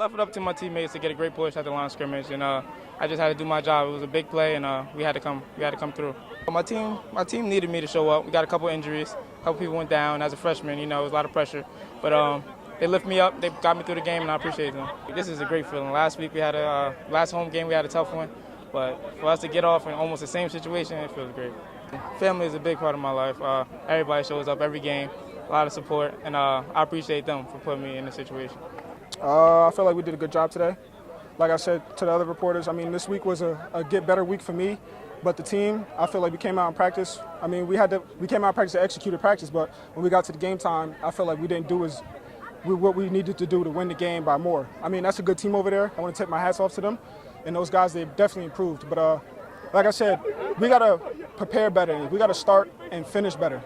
left it up to my teammates to get a great push at the line of scrimmage, and I just had to do my job. It was a big play, and we had to come through. My team needed me to show up. We got a couple injuries, a couple people went down. As a freshman, it was a lot of pressure, but they lifted me up. They got me through the game, and I appreciate them. This is a great feeling. Last week we had last home game we had a tough one, but for us to get off in almost the same situation, it feels great. Family is a big part of my life. Everybody shows up every game, a lot of support, and I appreciate them for putting me in this situation. I feel like we did a good job today. Like I said to the other reporters, this week was a get better week for me, but the team, I feel like we came out in practice. We came out in practice to execute practice, but when we got to the game time, I feel like we didn't do what we needed to do to win the game by more. That's a good team over there. I want to take my hats off to them, and those guys, they've definitely improved. But like I said, we got to prepare better. We got to start and finish better.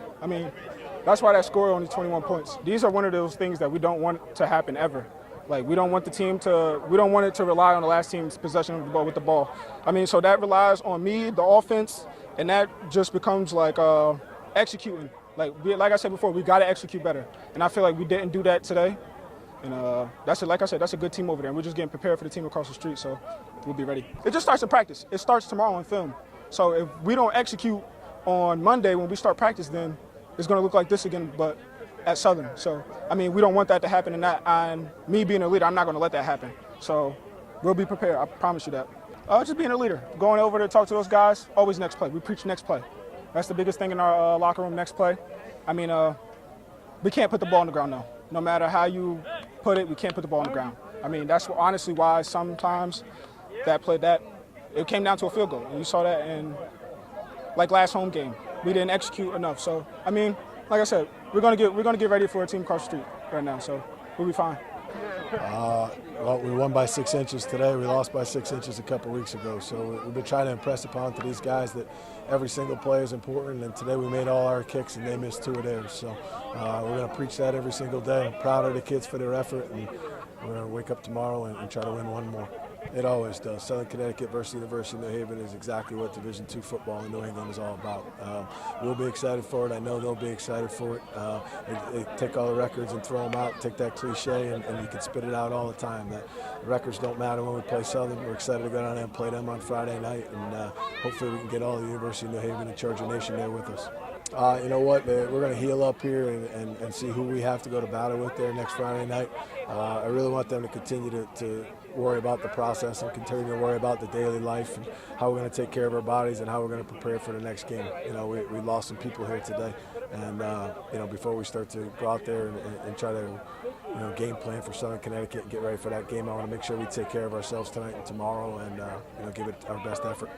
That's why that score only 21 points. These are one of those things that we don't want to happen ever. We don't want we don't want it to rely on the last team's possession of the ball with the ball. So that relies on me, the offense, and that just becomes like executing. Like I said before, we got to execute better. And I feel like we didn't do that today. And like I said, that's a good team over there. And we're just getting prepared for the team across the street, so we'll be ready. It just starts in practice. It starts tomorrow in film. So if we don't execute on Monday when we start practice, then it's going to look like this again, but at Southern. So, we don't want that to happen, and me being a leader, I'm not going to let that happen. So we'll be prepared. I promise you that. Just being a leader, going over to talk to those guys, always next play. We preach next play. That's the biggest thing in our locker room, next play. We can't put the ball on the ground, no. No matter how you put it, we can't put the ball on the ground. That's honestly why sometimes it came down to a field goal. And you saw that in, last home game. We didn't execute enough. So, like I said, we're gonna get ready for a team across the street right now. So we'll be fine. Well, we won by 6 inches today. We lost by 6 inches a couple weeks ago. So we've been trying to impress upon to these guys that every single play is important. And today we made all our kicks and they missed 2 of theirs. So we're going to preach that every single day. I'm proud of the kids for their effort. And we're going to wake up tomorrow and try to win one more. It always does. Southern Connecticut versus University of New Haven is exactly what Division II football in New England is all about. We'll be excited for it. I know they'll be excited for it. They take all the records and throw them out, take that cliche, and you can spit it out all the time. That the records don't matter when we play Southern. We're excited to go down there and play them on Friday night, and hopefully we can get all the University of New Haven and Charger Nation there with us. You know what? We're going to heal up here and see who we have to go to battle with there next Friday night. I really want them to continue to worry about the process and continue to worry about the daily life and how we're going to take care of our bodies and how we're going to prepare for the next game. We lost some people here today, and before we start to go out there and try to game plan for Southern Connecticut and get ready for that game, I want to make sure we take care of ourselves tonight and tomorrow and give it our best effort.